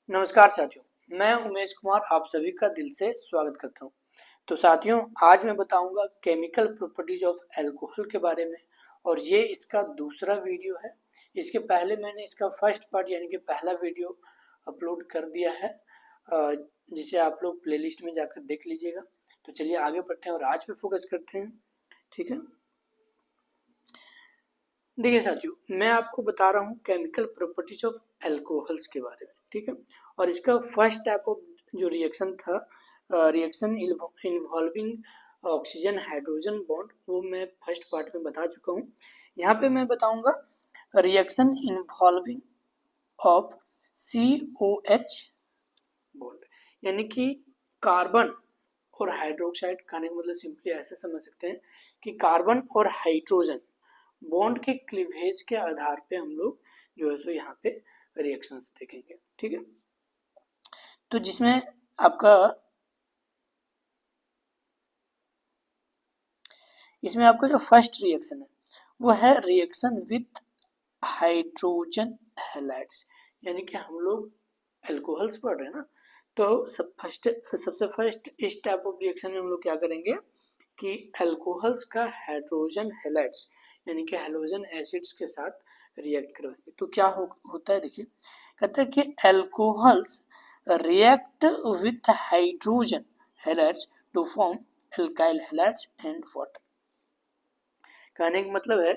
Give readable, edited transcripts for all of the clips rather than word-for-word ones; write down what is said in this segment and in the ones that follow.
नमस्कार साथियों, मैं उमेश कुमार आप सभी का दिल से स्वागत करता हूं। तो साथियों, आज मैं बताऊंगा केमिकल प्रॉपर्टीज ऑफ अल्कोहल के बारे में और ये इसका दूसरा वीडियो है। इसके पहले मैंने इसका फर्स्ट पार्ट यानी कि पहला वीडियो अपलोड कर दिया है, जिसे आप लोग प्लेलिस्ट में जाकर देख लीजिएगा। तो चलिए आगे बढ़ते हैं और आज पे फोकस करते हैं। ठीक है, देखिए साथियों, मैं आपको बता रहा हूँ केमिकल प्रॉपर्टीज ऑफ अल्कोहल्स के बारे में। ठीक है, और इसका फर्स्ट टाइप ऑफ जो रिएक्शन था, reaction involving oxygen hydrogen bond, वो मैं फर्स्ट पार्ट में बता चुका हूँ। यहाँ पे मैं बताऊंगा reaction involving of COH bond, यानी कि कार्बन और हाइड्रोक्साइड। कहने का मतलब सिंपली ऐसे समझ सकते हैं कि कार्बन और हाइड्रोजन बॉन्ड के क्लीवेज के आधार पे हम लोग जो है सो यहाँ पे रिएक्शंस देखेंगे। ठीक है, तो जिसमें आपका इसमें आपका जो फर्स्ट रिएक्शन है वो है रिएक्शन विथ हाइड्रोजन हैलाइड्स, यानी कि हम लोग अल्कोहल्स पढ़ रहे हैं ना, तो सबसे फर्स्ट इस टाइप ऑफ रिएक्शन में हम लोग क्या करेंगे कि अल्कोहल्स का हाइड्रोजन हैलाइड्स यानी कि हैलोजन एसिड्स के साथ रिएक्ट करवाएंगे। तो क्या होता है, देखिए कहते हैं कि alcohols react with hydrogen halides to form alkyl halides and water. कहने का मतलब है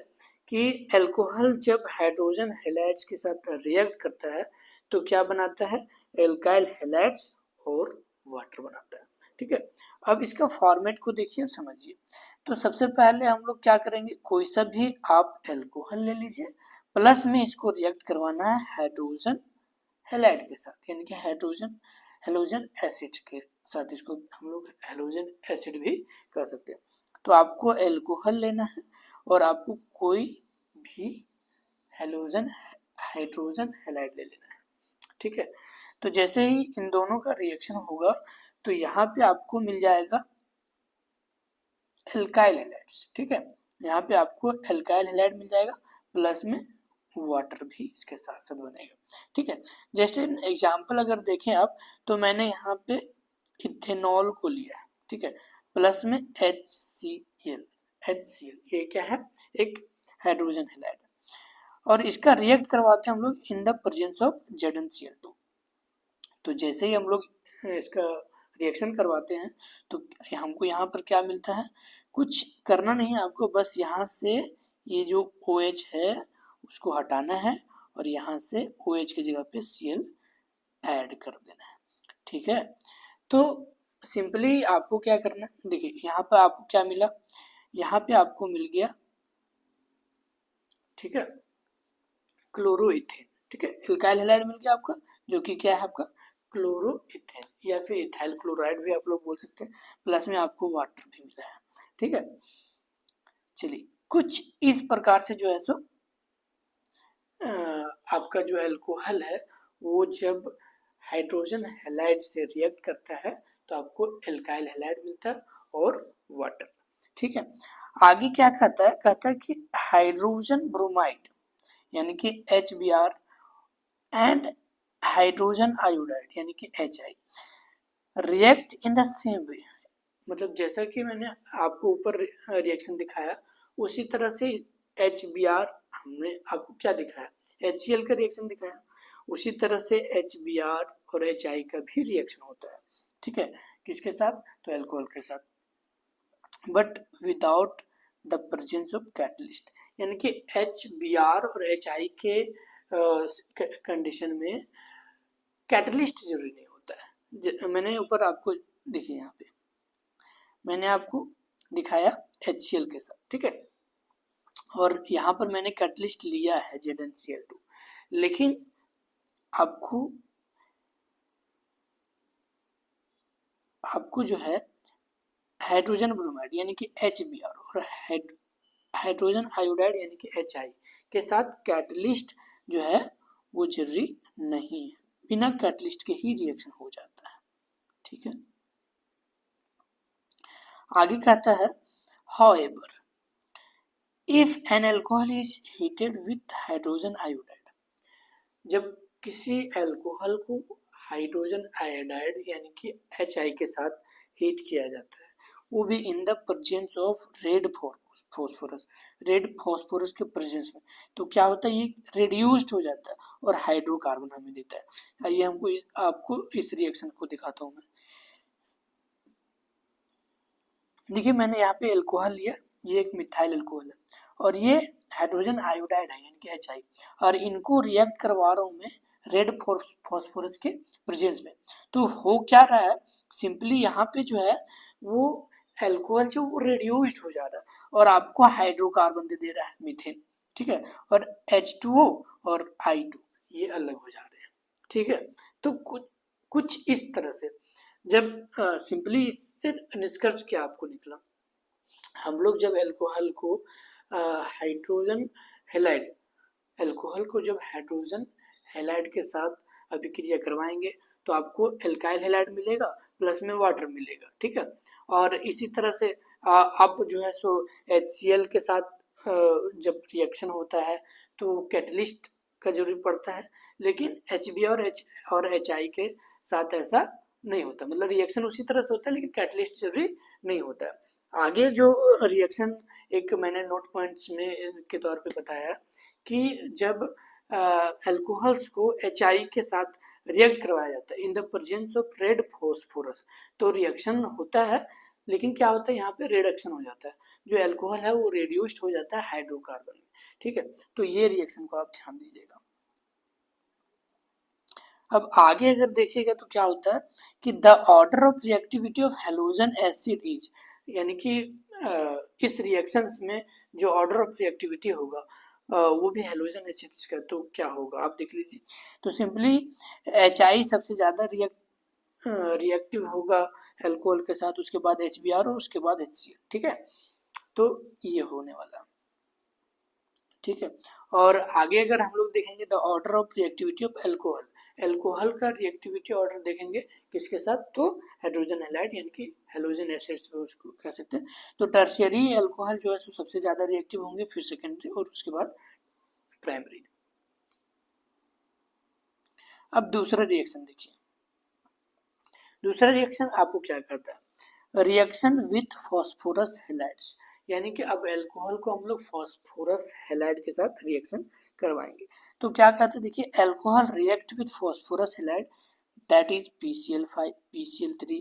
कि अल्कोहल जब हाइड्रोजन हैलाइड्स के साथ रिएक्ट करता है तो क्या बनाता है, एल्काइल हैलाइड्स और वाटर बनाता है। ठीक है, अब इसका फॉर्मेट को देखिए और समझिए। तो सबसे पहले हम लोग क्या करेंगे, कोई सा भी आप अल्कोहल ले लीजिए, प्लस में इसको रिएक्ट करवाना है हाइड्रोजन हैलाइड के साथ, यानी कि हाइड्रोजन हेलोजन एसिड के साथ। इसको हम लोग हेलोजन एसिड भी कह सकते हैं। तो आपको अल्कोहल लेना है और आपको कोई भी हेलोजन हाइड्रोजन हैलाइड ले लेना है। ठीक है, तो जैसे ही इन दोनों का रिएक्शन होगा तो यहाँ पे आपको मिल जाएगा एल्काइल हैलाइड्स। ठीक है, यहाँ पे आपको एल्काइल हैलाइड मिल जाएगा, प्लस में वाटर भी इसके साथ साथ बनेगा। ठीक है, जस्ट एन एग्जांपल अगर देखें आप, तो मैंने यहाँ पे इथेनॉल को लिया है। ठीक है, प्लस में HCl ये क्या है, एक हाइड्रोजन हैलाइड, और इसका रिएक्ट करवाते हैं हम लोग in the presence of ZnCl2। तो जैसे ही हम लोग इसका रिएक्शन करवाते हैं तो हमको यहाँ पर क्या मिलता है, कुछ करना नहीं है आपको, बस यहाँ से ये जो OH है उसको हटाना है और यहाँ से OH की जगह पे Cl ऐड कर देना है। ठीक है, तो सिंपली आपको क्या करना है, देखिए यहाँ पे आपको क्या मिला, यहाँ पे आपको मिल गया, ठीक है, क्लोरोइथेन। ठीक है, एल्काइल हैलाइड मिल गया आपका, जो कि क्या है आपका क्लोरोइथेन या फिर इथाइल क्लोराइड भी आप लोग बोल सकते हैं, प्लस में आपको वाटर भी मिला है। ठीक है, चलिए कुछ इस प्रकार से जो है सो आपका जो अल्कोहल है वो जब हाइड्रोजन हैलाइड से रिएक्ट करता है तो आपको एल्काइल हैलाइड मिलता है और वाटर। ठीक है, आगे क्या कहता है कि हाइड्रोजन ब्रोमाइड यानी कि HBr एंड हाइड्रोजन आयोडाइड यानी कि HI react in the same way. मतलब जैसा कि मैंने आपको ऊपर रिएक्शन दिखाया उसी तरह से HBr हमने आपको क्या दिखाया, HCl का रिएक्शन दिखाया, उसी तरह से HBr और HI का भी रिएक्शन होता है। ठीक है, किसके साथ, तो अल्कोहल के साथ, but without the presence of catalyst, यानी कि HBr और HI के कंडीशन में कैटलिस्ट जरूरी नहीं होता है। मैंने ऊपर आपको देखिए, यहाँ पे मैंने आपको दिखाया HCl के साथ। ठीक है, और यहाँ पर मैंने कैटलिस्ट लिया है ZnCl2, लेकिन आपको जो है हाइड्रोजन ब्रोमाइड यानी कि HBr और हाइड्रोजन आयोडाइड यानी कि HI के साथ कैटलिस्ट जो है वो जरूरी नहीं है, बिना कैटलिस्ट के ही रिएक्शन हो जाता है। ठीक है, आगे कहता है however if an alcohol is heated with hydrogen iodide, जब किसी अल्कोहल को हाइड्रोजन आयोडाइड यानी कि HI के साथ हीट किया जाता है, वो भी in the presence of red phosphorus, red phosphorus के प्रेजेंस में। तो क्या होता है, ये रिड्यूस्ड हो जाता है और हाइड्रोकार्बन हमें देता है। आइए आपको इस रिएक्शन को दिखाता हूँ मैं। देखिए मैंने यहाँ पे अल्कोहल लिया, ये एक मिथाइल अल्कोहल है और ये हाइड्रोजन आयोडाइड है यानी कि HI, और इनको रिएक्ट करवा रहा हूँ मैं रेड फॉस्फोरस के प्रेजेंस में। तो हो क्या रहा है, सिंपली यहाँ पे जो है वो अल्कोहल जो वो रिड्यूस्ड हो जा रहा है और आपको हाइड्रोकार्बन दे रहा है मीथेन, ठीक है, और H2O और I2 ये अलग हो जा रहे हैं, ठीक है। तो कुछ इस तरह से जब सिंपली इससे निष्कर्ष क्या आपको निकला, हम लोग जब अल्कोहल को हाइड्रोजन हैलाइड अल्कोहल को जब हाइड्रोजन हैलाइड के साथ अभिक्रिया करवाएंगे तो आपको एल्काइल हैलाइड मिलेगा, प्लस में वाटर मिलेगा, ठीक है। और इसी तरह से आप जो है सो HCl के साथ जब रिएक्शन होता है तो कैटलिस्ट का जरूरी पड़ता है, लेकिन HB और HI के साथ ऐसा नहीं होता, मतलब रिएक्शन उसी तरह से होता है लेकिन कैटलिस्ट जरूरी नहीं होता है। आगे जो रिएक्शन एक मैंने नोट पॉइंट्स में के तौर पे बताया कि जब अल्कोहल्स को HI के साथ रिएक्ट करवाया जाता है in the presence of red phosphorus, तो रिएक्शन होता है लेकिन क्या होता है यहाँ पे रिडक्शन हो जाता है, जो अल्कोहल है वो रिड्यूस्ड हो जाता है हाइड्रोकार्बन में, ठीक है। तो ये रिएक्शन को आप ध्यान दीजिएगा। अब आगे अगर देखिएगा तो क्या होता है कि the order of reactivity of halogen acid is, यानी कि इस रिएक्शंस में जो ऑर्डर ऑफ रिएक्टिविटी होगा वो भी हैलोजन एसिड्स का, तो क्या होगा आप देख लीजिए। तो सिंपली HI सबसे ज़्यादा रिएक्टिव होगा अल्कोहल के साथ, उसके बाद HBr और उसके बाद HCl, ठीक है। तो ये होने वाला, ठीक है। और आगे अगर हम लोग देखेंगे the order of reactivity of alcohol, alcohol का रिएक्टिविटी ऑर्डर देखेंगे किसके साथ, तो हाइड्रोजन हैलाइड यानी कि हैलोजन एसिड्स उसको कह सकते हैं। तो टर्शियरी अल्कोहल जो है सो सबसे ज़्यादा रिएक्टिव होंगे, फिर सेकेंडरी और उसके बाद प्राइमरी। अब दूसरा रिएक्शन देखिए, दूसरा रिएक्शन आपको क्या करता है, रिएक्शन विथ फॉस्फोरस हैलाइड्स, यानी कि अब अल्कोहल को हम लोग फॉस्फोरस हैलाइड के साथ रिएक्शन करवाएंगे। तो क्या कहते हैं, देखिए alcohol react with phosphorus halide that is PCl5, PCl3,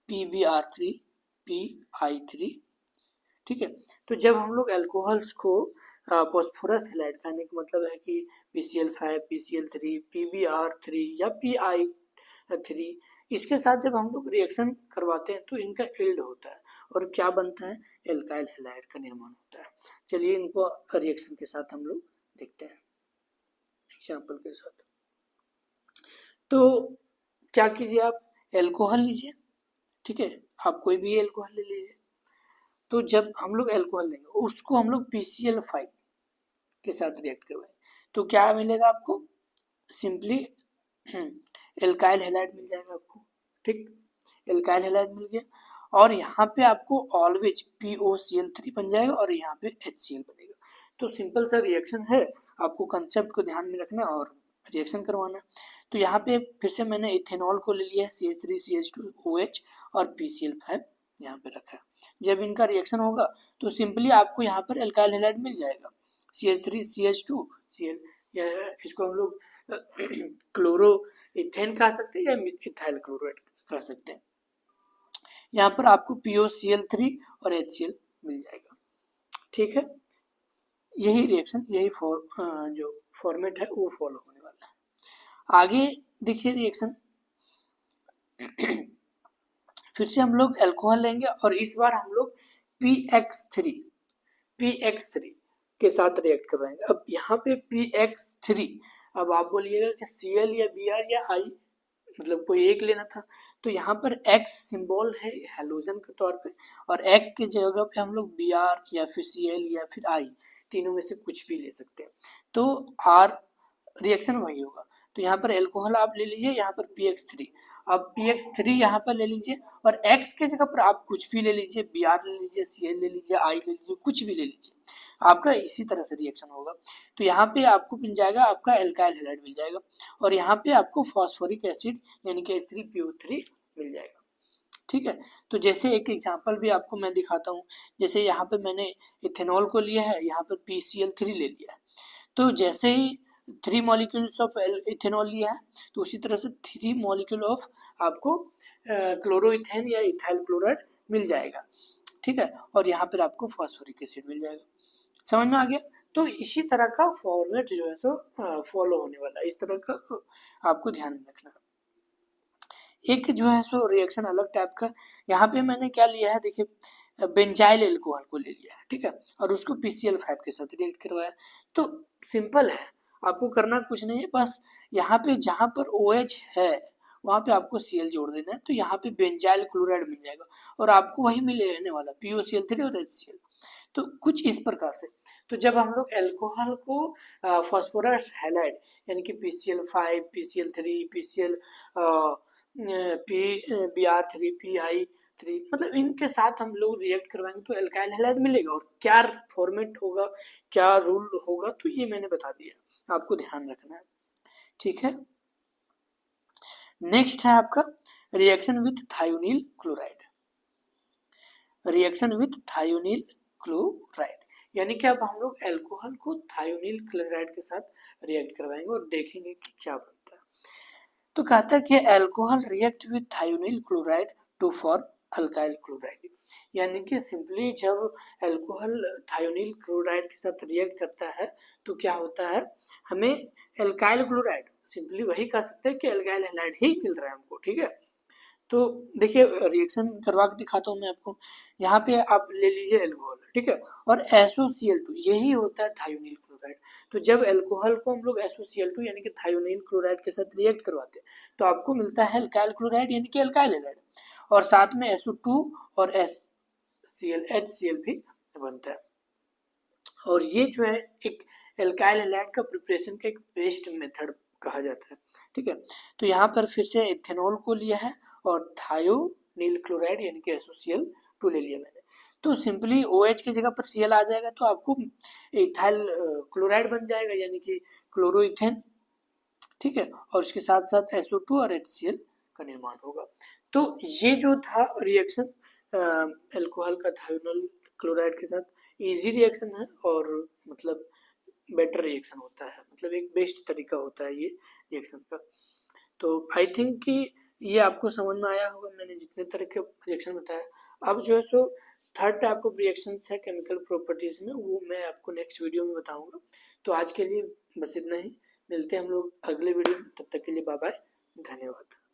PbR3, PI3, ठीक है। तो जब हम लोग अल्कोहल्स को फॉस्फोरस हैलाइड कहने का मतलब है कि PCl5, PCl3, PbR3 या PI3, इसके साथ जब हम लोग रिएक्शन करवाते हैं तो इनका यील्ड होता है और क्या बनता है, एल्काइल हैलाइड का निर्माण होता है। चलिए इनको रिएक्शन के साथ हम लोग देखते हैं एग्जाम्पल के साथ। तो क्या कीजिए, आप एल्कोहल लीजिए, ठीक है, आप कोई भी एल्कोहल ले लीजिए। तो जब हम लोग एल्कोहल लेंगे उसको हम लोग PCl5 के साथ रिएक्ट करवाएं तो क्या मिलेगा आपको, सिंपली एल्काइल हैलाइड मिल जाएगा आपको, ठीक, एल्काइल हैलाइड मिल गया और यहाँ पे आपको ऑलवेज POCl3 बन जाएगा और यहाँ पे HCl बनेगा। तो सिंपल सा रिएक्शन है, आपको कंसेप्ट को ध्यान में रखना और रिएक्शन करवाना। तो यहाँ पे फिर से मैंने इथेनॉल को ले लिया है, CH3CH2OH और PCl5 यहाँ पे रखा है। जब इनका रिएक्शन होगा तो सिंपली आपको यहाँ पर एल्काइल हैलाइड मिल जाएगा, CH3CH2Cl, या इसको हम लोग क्लोरो इथेन कह सकते हैं या इथाइल क्लोराइड कर सकते हैं। यहाँ पर आपको POCl3 और HCl मिल जाएगा, ठीक है। यही रिएक्शन, यही जो फॉर्मेट है वो फॉलो होने वाला है। आगे देखिए रिएक्शन फिर से हम लोग अल्कोहल लेंगे और इस बार हम लोग PX3 के साथ रिएक्ट करवाएंगे। अब यहाँ पे PX3, अब आप बोलिएगा कि Cl या Br या I, मतलब कोई एक लेना था, तो यहाँ पर X सिंबल है हैलोजन के तौर पे और X की जगह पे हम लोग Br या फिर Cl या फिर I तीनों में से कुछ भी ले सकते हैं, तो R रिएक्शन वही होगा। तो यहाँ पर अल्कोहल आप ले लीजिए, यहाँ पर PX3, अब PX3 यहाँ पर ले लीजिए और X के जगह पर आप कुछ भी ले लीजिए, Br ले लीजिए, Cl ले लीजिए, I ले लीजिए, कुछ भी ले लीजिए। आपका इसी तरह से रिएक्शन होगा। तो यहाँ पे आपको मिल जाएगा आपका एल्काइल हैलाइड मिल जाएगा, और यहाँ पे आपको फॉस्फोरिक एसिड यानी कि H3PO3 मिल जाएगा। ठीक है, तो जैसे एक एग्जांपल भी आपको मैं दिखाता हूँ। जैसे यहाँ पे मैंने इथेनॉल को लिया है, यहाँ पर PCl3 ले लिया है। तो जैसे ही 3 मॉलिक्यूल्स ऑफ इथेनॉल लिया है, तो उसी तरह से 3 मॉलिक्यूल ऑफ आपको क्लोरोइथेन या इथाइल क्लोराइड मिल जाएगा। ठीक है, और यहाँ पर आपको फॉस्फोरिक एसिड मिल जाएगा। समझ में आ गया? तो इसी तरह का फॉर्मेट जो है सो फॉलो होने वाला है, इस तरह का आपको ध्यान में रखना। एक जो है सो रिएक्शन अलग टाइप का, यहाँ पे मैंने क्या लिया है, देखिए बेंजाइल एल्कोहल को ले लिया है, ठीक है, और उसको PCl5 के साथ रिएक्ट करवाया। तो सिंपल है, आपको करना कुछ नहीं है, बस यहाँ पे जहाँ पर OH है वहाँ पे आपको Cl जोड़ देना है, तो यहाँ पे बेंजाइल क्लोराइड मिल जाएगा, और आपको वही मिलने वाला POCl3 और HCl। तो कुछ इस प्रकार से, तो जब हम लोग अल्कोहल को फास्फोरस हैलाइड यानी कि PCl5, PCl3, PCl Br3, Pi3, मतलब इनके साथ हम लोग रिएक्ट करवाएंगे तो एल्काइल हैलाइड मिलेगा। और क्या फॉर्मेट होगा, क्या रूल होगा, तो ये मैंने बता दिया, आपको ध्यान रखना है। ठीक है, नेक्स्ट है आपका reaction with thionyl chloride. Reaction with thionyl chloride यानी कि अब हम लोग अल्कोहल को थायोनील क्लोराइड के साथ रिएक्ट करवाएंगे और देखेंगे कि क्या बनता है। तो कहता है कि alcohol react with thionyl chloride to form alkyl chloride, यानी कि सिंपली जब अल्कोहल थायोनील क्लोराइड के साथ रिएक्ट करता है तो क्या होता है, हमें अल्काइल क्लोराइड, सिंपली वही कह सकते हैं कि अल्काइल हैलाइड ही मिल रहा है हमको। ठीक है, तो देखिए रिएक्शन करवा के दिखाता हूँ मैं आपको। यहाँ पे आप ले लीजिए अल्कोहल, ठीक है, और SOCl2 यही होता है थायोनील क्लोराइड। तो जब अल्कोहल को हम लोग SOCl2 यानी कि थायोनील क्लोराइड के साथ रिएक्ट करवाते हैं तो आपको मिलता है अल्काइल क्लोराइड यानी कि अल्काइल हैलाइड, और साथ में SO2 और HCl भी बनता है। और ये जो है एक एल्काइल हैलाइड का प्रिपरेशन का एक बेस्ट मेथड कहा जाता है। ठीक है, तो यहाँ पर फिर से इथेनॉल को लिया है और थायोनील क्लोराइड यानी कि SOCl2 ले लिया मैंने। तो सिंपली OH की जगह पर Cl आ जाएगा तो आपको इथाइल क्लोराइड बन जाएगा यानी कि क्लोरोइथेन। ठीक है, और उसके साथ साथ SO2 और HCl का निर्माण होगा। तो ये जो था रिएक्शन अल्कोहल का थायोनील क्लोराइड के साथ, इजी रिएक्शन है और मतलब बेटर रिएक्शन होता है, मतलब एक बेस्ट तरीका होता है ये रिएक्शन का। तो आई थिंक कि ये आपको समझ में आया होगा, मैंने जितने तरह के रिएक्शन बताया। अब जो है so third type of reaction है केमिकल प्रॉपर्टीज में, वो मैं आपको नेक्स्ट वीडियो में बताऊंगा। तो आज के लिए बस इतना ही, मिलते हैं हम लोग अगले वीडियो में, तब तक के लिए बाय बाय, धन्यवाद।